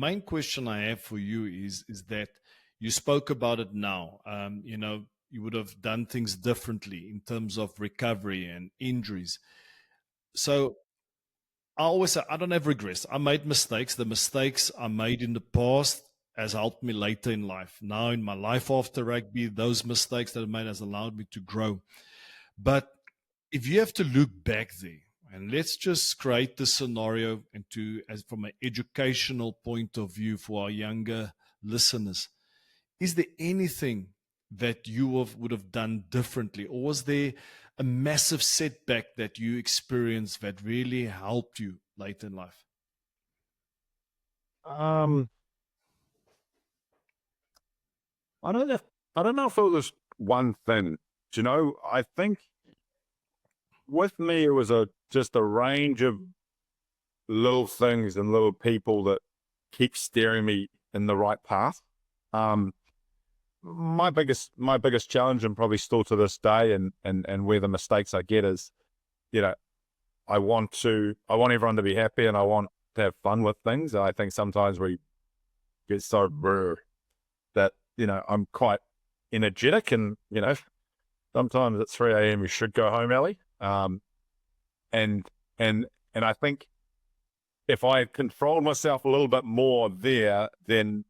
main question I have for you is that you spoke about it now. You would have done things differently in terms of recovery and injuries. So I always say I don't have regrets. I made mistakes. The mistakes I made in the past has helped me later in life. Now in my life after rugby, those mistakes that I made has allowed me to grow. But if you have to look back there, and let's just create the scenario as from an educational point of view for our younger listeners, is there anything that would have done differently? Or was there a massive setback that you experienced that really helped you late in life? Um, I don't know. I don't know if it was one thing. Do you know? I think with me, it was just a range of little things and little people that keep steering me in the right path. Um, my biggest challenge, and probably still to this day, and where the mistakes I get is, you know, I want everyone to be happy, and I want to have fun with things. And I think sometimes we get so that, I'm quite energetic, and, sometimes at 3 a.m. you should go home early. And I think if I controlled myself a little bit more there, then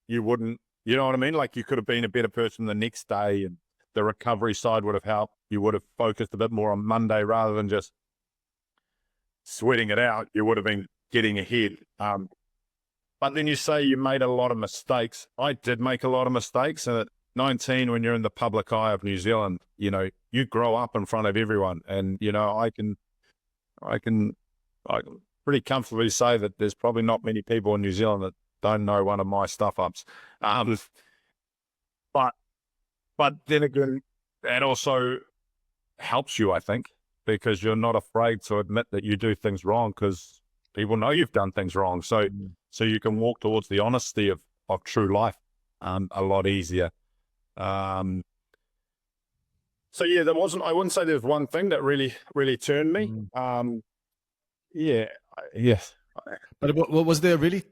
you wouldn't, you know what I mean? Like, you could have been a better person the next day, and the recovery side would have helped. You would have focused a bit more on Monday rather than just sweating it out. You would have been getting ahead. But then you say you made a lot of mistakes. I did make a lot of mistakes. And at 19, when you're in the public eye of New Zealand, you grow up in front of everyone. And, I can pretty comfortably say that there's probably not many people in New Zealand that don't know one of my stuff ups. But then again, that also helps you, I think, because you're not afraid to admit that you do things wrong, because people know you've done things wrong. So you can walk towards the honesty of true life a lot easier. So yeah, I wouldn't say there's one thing that really, really turned me. Yes. But what was there really,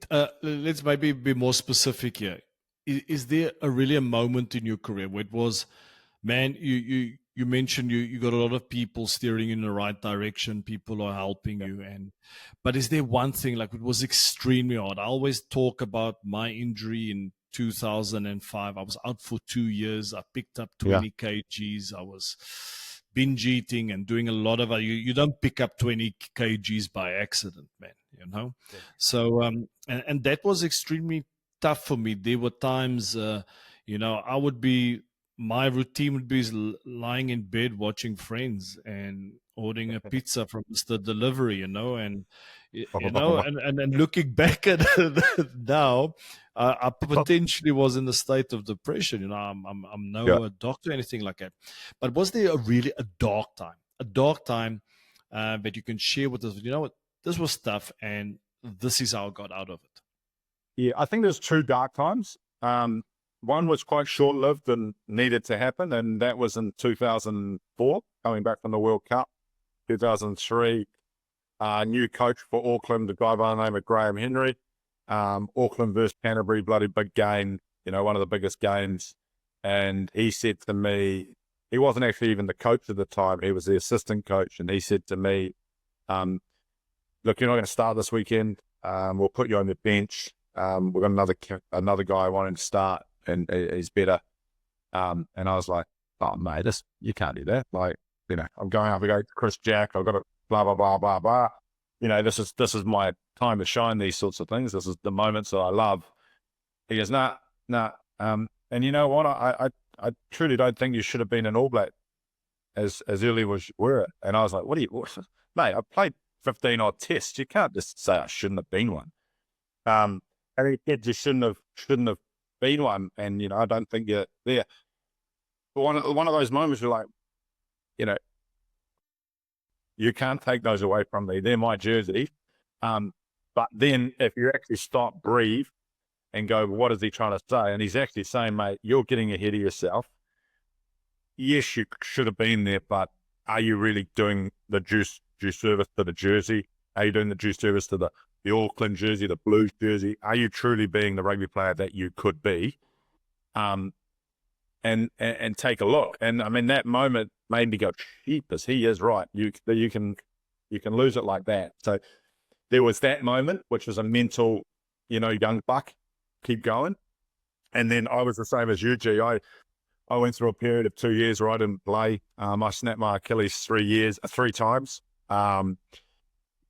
let's maybe be more specific here. Is there really a moment in your career where it was, man, you mentioned you got a lot of people steering in the right direction, people are helping you, but is there one thing, like, it was extremely hard? I always talk about my injury in 2005. I was out for 2 years. I picked up 20 kgs. I was binge eating and doing a lot of you don't pick up 20 kgs by accident, man, So and that was extremely tough for me. There were times my routine would be lying in bed watching Friends and ordering a pizza from Mr. Delivery, and looking back at it now, I potentially was in a state of depression. I'm no doctor or anything like that. But was there a dark time that you can share with us? You know what? This was tough, and this is how I got out of it. Yeah, I think there's two dark times. One was quite short-lived and needed to happen, and that was in 2004, coming back from the World Cup. 2003, new coach for Auckland, a guy by the name of Graham Henry. Auckland versus Canterbury, bloody big game, one of the biggest games. And he said to me, he wasn't actually even the coach at the time, he was the assistant coach, and he said to me, look, you're not going to start this weekend. We'll put you on the bench. We've got another guy wanting to start, and he's better. And I was like, oh, mate, you can't do that. Like, I'm going up against Chris Jack. I've got to blah, blah, blah, blah, blah. This is my time to shine, these sorts of things. This is the moments that I love. He goes, nah. And you know what? I truly don't think you should have been an All Black as early as you were. And I was like, mate, I played 15 odd tests. You can't just say I shouldn't have been one. And he said you shouldn't have been one. And, I don't think you're there. But one of those moments you're like, you can't take those away from me. They're my jersey. But then if you actually stop, breathe, and go, what is he trying to say? And he's actually saying, mate, you're getting ahead of yourself. Yes, you should have been there, but are you really doing the due service to the jersey? Are you doing the due service to the the Auckland jersey, the Blues jersey? Are you truly being the rugby player that you could be? And take a look. And I mean, that moment made me go, "Sheepers, he is right. You can lose it like that." So there was that moment, which was a mental, young buck, keep going. And then I was the same as you, G. I went through a period of 2 years where I didn't play. I snapped my Achilles 3 times. I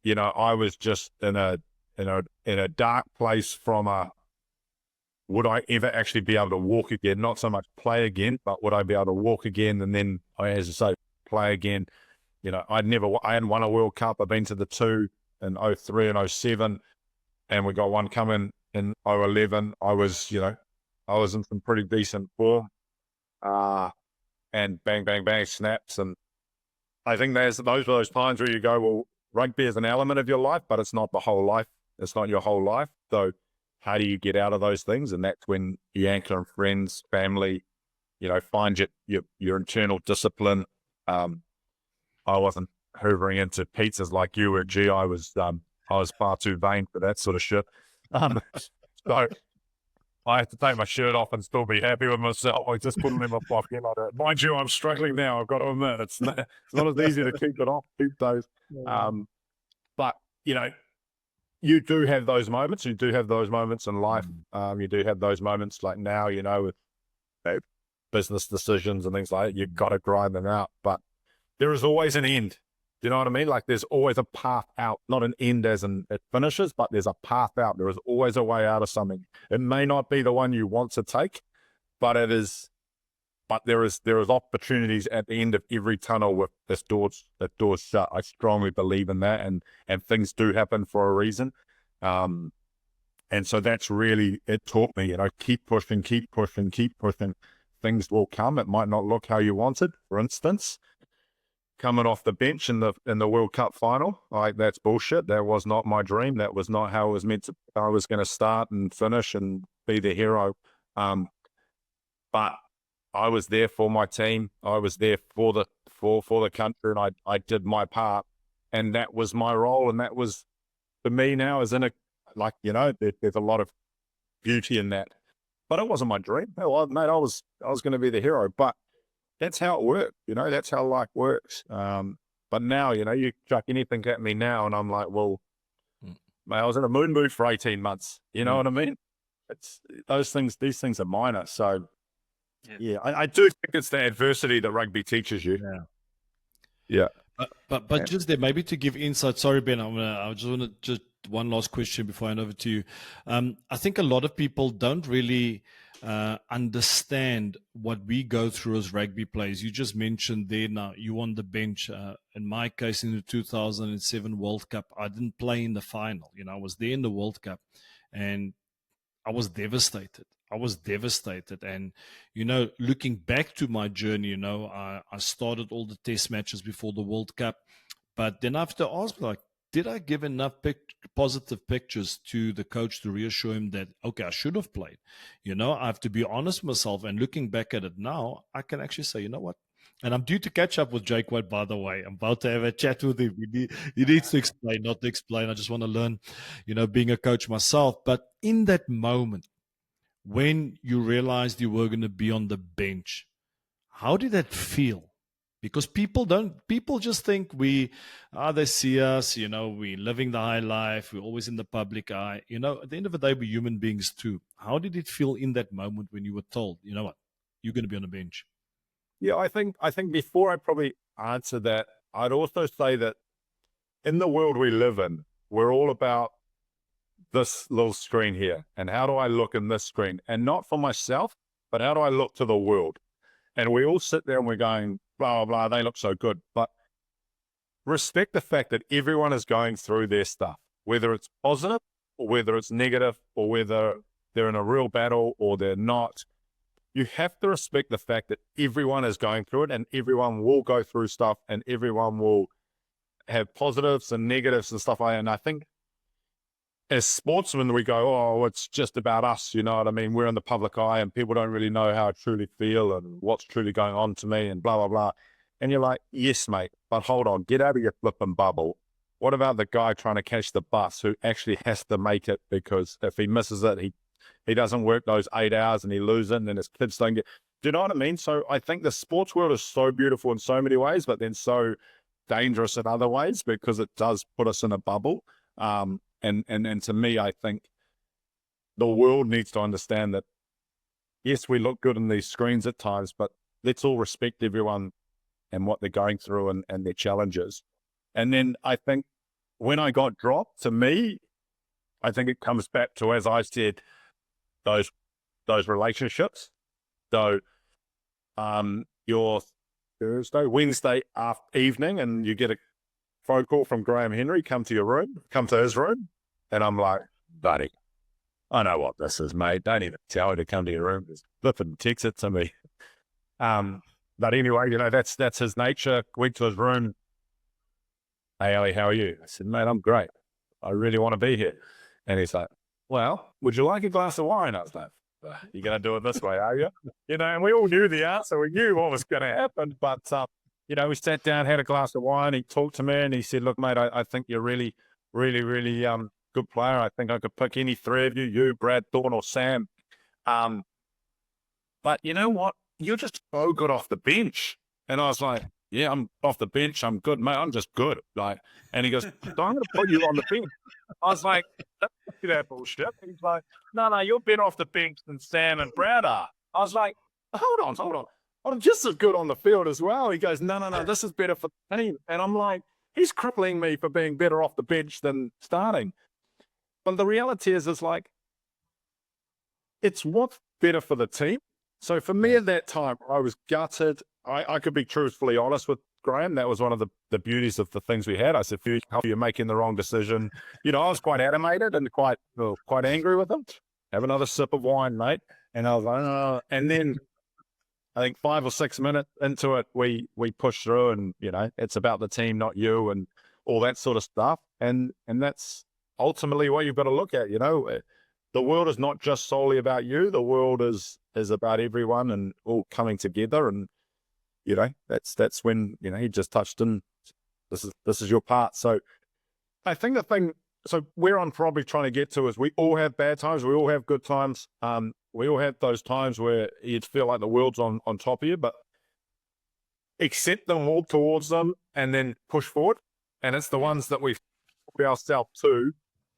was just in a dark place from would I ever actually be able to walk again? Not so much play again, but would I be able to walk again? And then, as I say, play again. I hadn't won a World Cup. I've been to the two in 03 and 07, and we got one coming in 011. I was in some pretty decent form. And bang, bang, bang, snaps. And I think those are those times where you go, well, rugby is an element of your life, but it's not the whole life. It's not your whole life. So how do you get out of those things? And that's when you anchor on friends, family, find your internal discipline. I wasn't hoovering into pizzas like you were. Gee, I was far too vain for that sort of shit. So I had to take my shirt off and still be happy with myself. I just couldn't let my pop get like that. Mind you, I'm struggling now. I've got to admit, it's not as easy to keep it off, keep those. But, you do have those moments. You do have those moments in life. You do have those moments like now, with business decisions and things like that. You've got to grind them out. But there is always an end. Do you know what I mean? Like there's always a path out, not an end as in it finishes, but there's a path out. There is always a way out of something. It may not be the one you want to take, but it is. But there is opportunities at the end of every tunnel with this door's shut. I strongly believe in that, and things do happen for a reason. And so that's really, it taught me, keep pushing, keep pushing, keep pushing. Things will come. It might not look how you wanted. For instance, coming off the bench in the World Cup final, that's bullshit. That was not my dream. That was not how it was meant to. I was going to start and finish and be the hero. But I was there for my team. I was there for the country, and I did my part, and that was my role. And that was for me now, there's a lot of beauty in that. But it wasn't my dream. Hell, mate, I was going to be the hero. But that's how it worked. That's how life works. But now, you chuck anything at me now, and I'm like, well, mate, I was in a moon mood for 18 months. You know what I mean? It's these things are minor. So. Yeah, I do think it's the adversity that rugby teaches you. Yeah. But just there, maybe to give insight. Sorry, Ben, I just want to just one last question before I hand over to you. I think a lot of people don't really understand what we go through as rugby players. You just mentioned there now you on the bench. In my case, in the 2007 World Cup, I didn't play in the final. I was there in the World Cup, and I was devastated. And, looking back to my journey, I started all the test matches before the World Cup. But then I have to ask, did I give enough positive pictures to the coach to reassure him that, okay, I should have played? I have to be honest with myself. And looking back at it now, I can actually say, you know what? And I'm due to catch up with Jake White, by the way. I'm about to have a chat with him. He needs to explain, not to explain. I just want to learn, being a coach myself. But in that moment, when you realized you were going to be on the bench, how did that feel? Because people just think they see us, we're living the high life, we're always in the public eye. At the end of the day, we're human beings too. How did it feel in that moment when you were told, you know what, you're going to be on the bench? Yeah, I think before I probably answer that, I'd also say that in the world we live in, we're all about this little screen here, and how do I look in this screen, and not for myself, but how do I look to the world? And we all sit there and we're going, blah, blah, blah, they look so good. But respect the fact that everyone is going through their stuff, whether it's positive or whether it's negative or whether they're in a real battle or they're not. You have to respect the fact that everyone is going through it, and everyone will go through stuff, and everyone will have positives and negatives and stuff like that. And I think as sportsmen, we go, oh, it's just about us. You know what I mean? We're in the public eye and people don't really know how I truly feel and what's truly going on to me and blah, blah, blah. And you're like, yes, mate, but hold on, get out of your flipping bubble. what about the guy trying to catch the bus who actually has to make it, because if he misses it, he doesn't work those 8 hours and he loses it, and then his kids don't get. Do you know what I mean? So I think the sports world is so beautiful in so many ways, but then so dangerous in other ways, because it does put us in a bubble. And to me, I think the world needs to understand that, yes, we look good in these screens at times, but let's all respect everyone and what they're going through and their challenges. And then I think when I got dropped, to me, I think it comes back to, as I said, those relationships. So your Wednesday evening, and you get a phone call from Graham Henry, come to his room. And I'm like, buddy, I know what this is, mate. Don't even tell me to come to your room. Just flip it and text it to me. But anyway, that's his nature. Went to his room. Hey, Ali, how are you? I said, mate, I'm great. I really want to be here. And he's like, well, would you like a glass of wine? I was like, you're going to do it this way, are you? And we all knew the answer. We knew what was going to happen. But, we sat down, had a glass of wine. He talked to me and he said, look, mate, I think you're really, really, really good player. I think I could pick any three of you, Brad, Thorne, or Sam. But you know what? You're just so good off the bench. And I was like, yeah, I'm off the bench. I'm good, mate. I'm just good. And he goes, so I'm going to put you on the bench. I was like, don't do that bullshit. He's like, no, you're better off the bench than Sam and Brad are. I was like, hold on. I'm just as good on the field as well. He goes, no, this is better for the team. And I'm like, he's crippling me for being better off the bench than starting. But the reality is like, it's what's better for the team. So for me at that time, I was gutted. I could be truthfully honest with Graham. That was one of the beauties of the things we had. I said, you're making the wrong decision. I was quite animated and quite angry with him. Have another sip of wine, mate. And I was like, oh. And then I think 5 or 6 minutes into it, we pushed through, and, it's about the team, not you, and all that sort of stuff. And that's ultimately what you've got to look at. The world is not just solely about you. The world is about everyone and all coming together. And, that's when, he just touched in, this is your part. So I think so where I'm probably trying to get to is, we all have bad times. We all have good times. We all have those times where you'd feel like the world's on top of you, but accept them, walk towards them, and then push forward. And it's the ones that we put ourselves to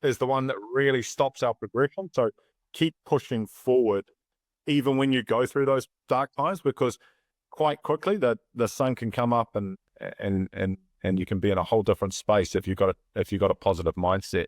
is the one that really stops our progression. So keep pushing forward, even when you go through those dark times, because quite quickly the sun can come up and you can be in a whole different space if you've got a positive mindset.